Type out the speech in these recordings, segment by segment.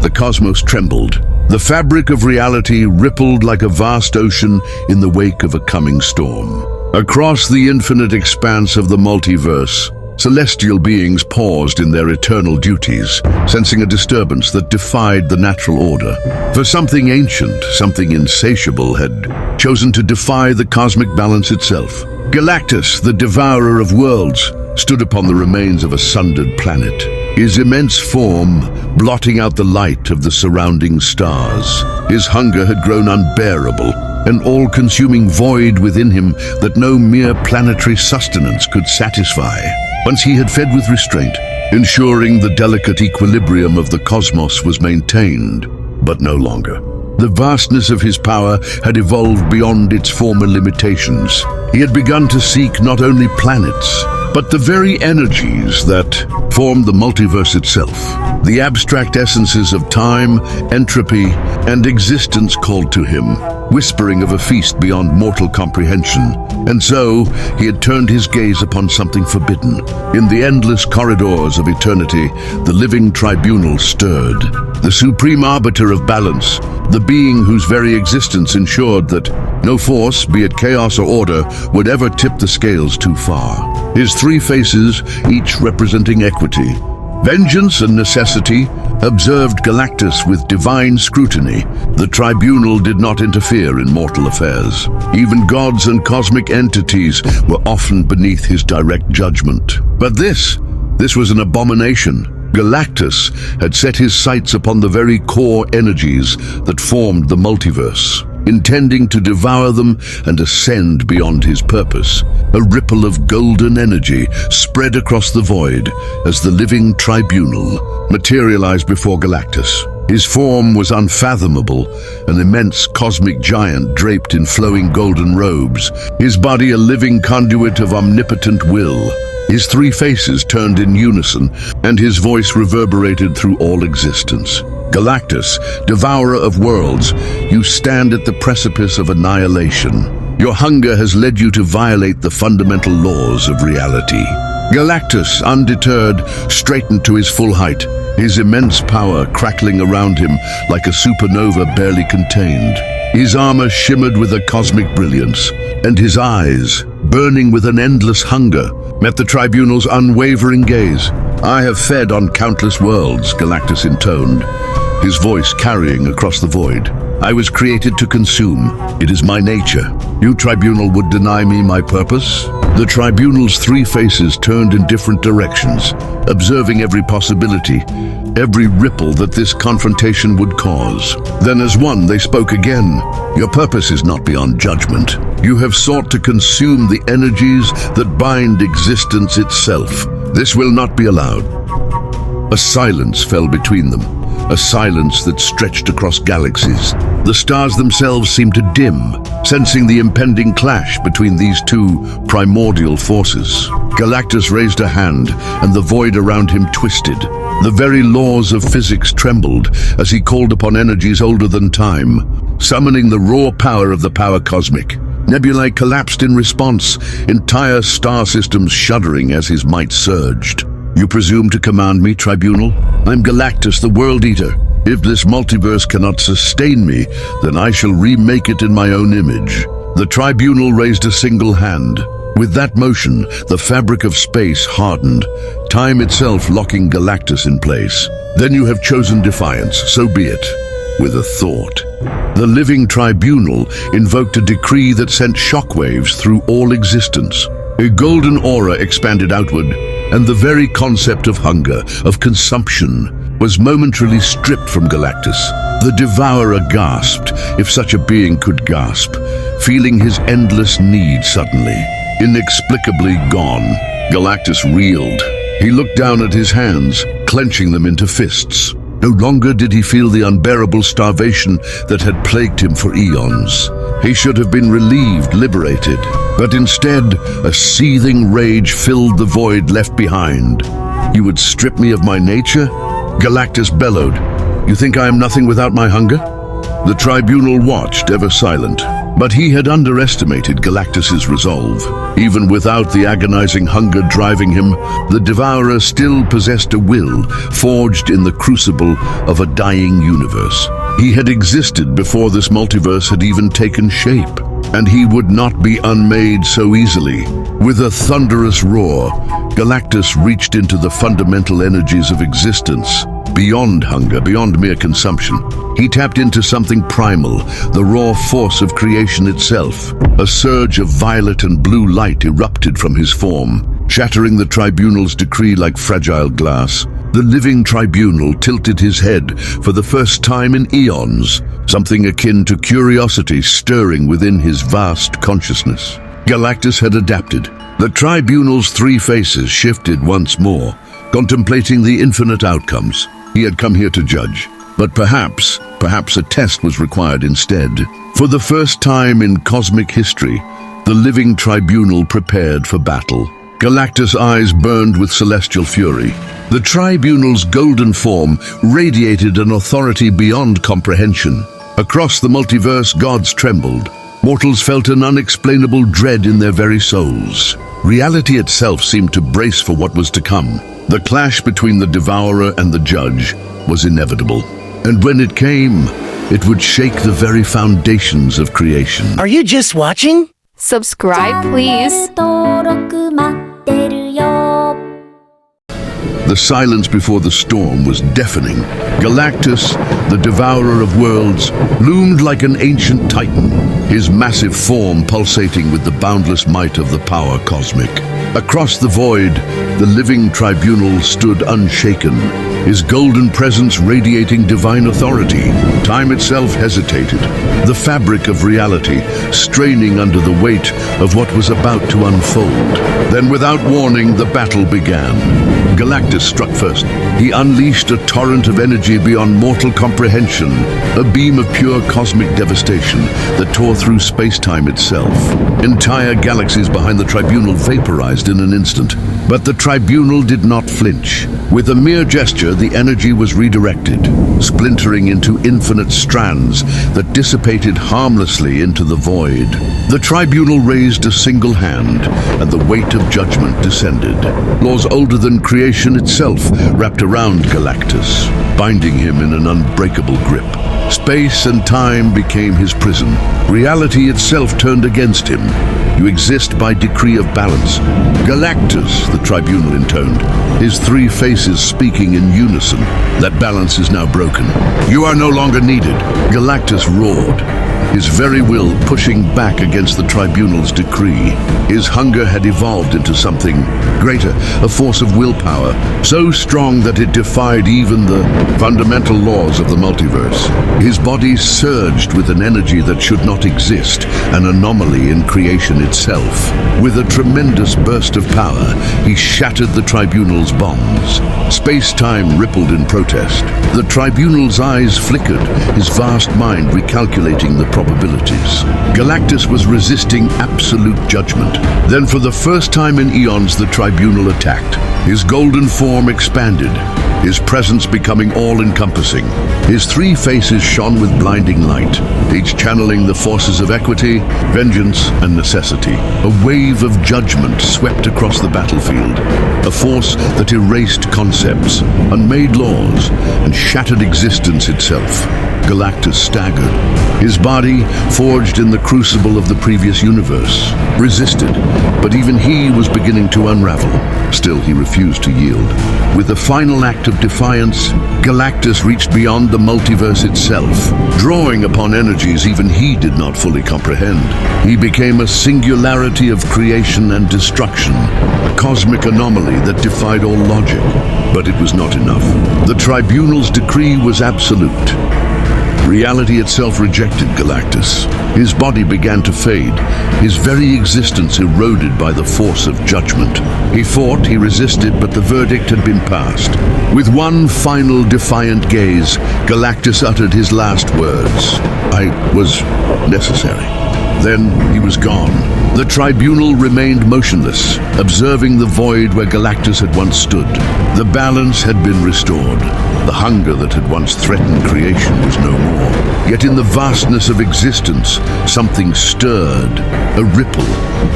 The cosmos trembled. The fabric of reality rippled like a vast ocean in the wake of a coming storm. Across the infinite expanse of the multiverse, celestial beings paused in their eternal duties, sensing a disturbance that defied the natural order. For something ancient, something insatiable, had chosen to defy the cosmic balance itself. Galactus, the Devourer of Worlds, stood upon the remains of a sundered planet, his immense form blotting out the light of the surrounding stars. His hunger had grown unbearable, an all-consuming void within him that no mere planetary sustenance could satisfy. Once he had fed with restraint, ensuring the delicate equilibrium of the cosmos was maintained, but no longer. The vastness of his power had evolved beyond its former limitations. He had begun to seek not only planets, but the very energies that formed the multiverse itself. The abstract essences of time, entropy, and existence called to him, whispering of a feast beyond mortal comprehension. And so, he had turned his gaze upon something forbidden. In the endless corridors of eternity, the Living Tribunal stirred. The supreme arbiter of balance, the being whose very existence ensured that no force, be it chaos or order, would ever tip the scales too far. His three faces, each representing equity, vengeance and necessity, observed Galactus with divine scrutiny. The tribunal did not interfere in mortal affairs. Even gods and cosmic entities were often beneath his direct judgment. But this was an abomination. Galactus had set his sights upon the very core energies that formed the multiverse, intending to devour them and ascend beyond his purpose. A ripple of golden energy spread across the void as the Living Tribunal materialized before Galactus. His form was unfathomable, an immense cosmic giant draped in flowing golden robes, his body a living conduit of omnipotent will. His three faces turned in unison, and his voice reverberated through all existence. Galactus, Devourer of Worlds, you stand at the precipice of annihilation. Your hunger has led you to violate the fundamental laws of reality. Galactus, undeterred, straightened to his full height, his immense power crackling around him like a supernova barely contained. His armor shimmered with a cosmic brilliance, and his eyes, burning with an endless hunger, met the tribunal's unwavering gaze. I have fed on countless worlds, Galactus intoned, his voice carrying across the void. I was created to consume. It is my nature. You, tribunal, would deny me my purpose? The tribunal's three faces turned in different directions, observing every possibility, every ripple that this confrontation would cause. Then as one, they spoke again. Your purpose is not beyond judgment. You have sought to consume the energies that bind existence itself. This will not be allowed. A silence fell between them, a silence that stretched across galaxies. The stars themselves seemed to dim, sensing the impending clash between these two primordial forces. Galactus raised a hand, and the void around him twisted. The very laws of physics trembled as he called upon energies older than time, summoning the raw power of the power cosmic. Nebulae collapsed in response, entire star systems shuddering as his might surged. You presume to command me, Tribunal? I'm Galactus, the World Eater. If this multiverse cannot sustain me, then I shall remake it in my own image. The Tribunal raised a single hand. With that motion, the fabric of space hardened, time itself locking Galactus in place. Then you have chosen defiance, so be it. With a thought. The Living Tribunal invoked a decree that sent shockwaves through all existence. A golden aura expanded outward, and the very concept of hunger, of consumption, was momentarily stripped from Galactus. The Devourer gasped, if such a being could gasp, feeling his endless need suddenly, inexplicably gone. Galactus reeled. He looked down at his hands, clenching them into fists. No longer did he feel the unbearable starvation that had plagued him for eons. He should have been relieved, liberated, but instead, a seething rage filled the void left behind. You would strip me of my nature? Galactus bellowed. You think I am nothing without my hunger? The Tribunal watched, ever silent. But he had underestimated Galactus's resolve. Even without the agonizing hunger driving him, the Devourer still possessed a will forged in the crucible of a dying universe. He had existed before this multiverse had even taken shape, and he would not be unmade so easily. With a thunderous roar, Galactus reached into the fundamental energies of existence, beyond hunger, beyond mere consumption. He tapped into something primal, the raw force of creation itself. A surge of violet and blue light erupted from his form, shattering the Tribunal's decree like fragile glass. The Living Tribunal tilted his head for the first time in eons, something akin to curiosity stirring within his vast consciousness. Galactus had adapted. The Tribunal's three faces shifted once more, contemplating the infinite outcomes. He had come here to judge, but perhaps a test was required instead. For the first time in cosmic history, the Living Tribunal prepared for battle. Galactus' eyes burned with celestial fury. The Tribunal's golden form radiated an authority beyond comprehension. Across the multiverse, gods trembled. Mortals felt an unexplainable dread in their very souls. Reality itself seemed to brace for what was to come. The clash between the Devourer and the Judge was inevitable. And when it came, it would shake the very foundations of creation. Are you just watching? Subscribe, please. The silence before the storm was deafening. Galactus, the Devourer of Worlds, loomed like an ancient titan, his massive form pulsating with the boundless might of the power cosmic. Across the void, the Living Tribunal stood unshaken, his golden presence radiating divine authority. Time itself hesitated, the fabric of reality straining under the weight of what was about to unfold. Then, without warning, the battle began. Galactus struck first. He unleashed a torrent of energy beyond mortal comprehension, a beam of pure cosmic devastation that tore through space-time itself. Entire galaxies behind the Tribunal vaporized in an instant. But the Tribunal did not flinch. With a mere gesture, the energy was redirected, splintering into infinite strands that dissipated harmlessly into the void. The Tribunal raised a single hand, and the weight of judgment descended. Laws older than creation itself wrapped around Galactus, binding him in an unbreakable grip. Space and time became his prison. Reality itself turned against him. You exist by decree of balance. Galactus, the Tribunal intoned, his three faces speaking in unison. That balance is now broken. You are no longer needed. Galactus roared, his very will pushing back against the Tribunal's decree. His hunger had evolved into something greater, a force of willpower, so strong that it defied even the fundamental laws of the multiverse. His body surged with an energy that should not exist, an anomaly in creation itself. With a tremendous burst of power, he shattered the Tribunal's bonds. Space-time rippled in protest. The Tribunal's eyes flickered, his vast mind recalculating the probabilities. Galactus was resisting absolute judgment. Then for the first time in eons, the Tribunal attacked. His golden form expanded, his presence becoming all-encompassing. His three faces shone with blinding light, each channeling the forces of equity, vengeance, and necessity. A wave of judgment swept across the battlefield, a force that erased concepts, unmade laws, and shattered existence itself. Galactus staggered. His body, forged in the crucible of the previous universe, resisted, but even he was beginning to unravel. Still, he refused to yield. With a final act of defiance, Galactus reached beyond the multiverse itself, drawing upon energies even he did not fully comprehend. He became a singularity of creation and destruction, a cosmic anomaly that defied all logic. But it was not enough. The Tribunal's decree was absolute. Reality itself rejected Galactus. His body began to fade, his very existence eroded by the force of judgment. He fought, he resisted, but the verdict had been passed. With one final defiant gaze, Galactus uttered his last words. I was necessary. Then he was gone. The Tribunal remained motionless, observing the void where Galactus had once stood. The balance had been restored. The hunger that had once threatened creation was no more. Yet in the vastness of existence, something stirred, a ripple,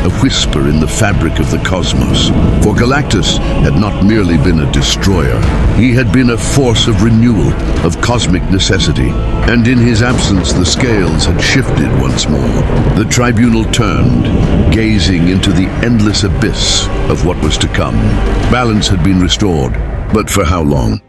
a whisper in the fabric of the cosmos. For Galactus had not merely been a destroyer. He had been a force of renewal, of cosmic necessity. And in his absence, the scales had shifted once more. The tribunal turned, gazing into the endless abyss of what was to come. Balance had been restored, but for how long?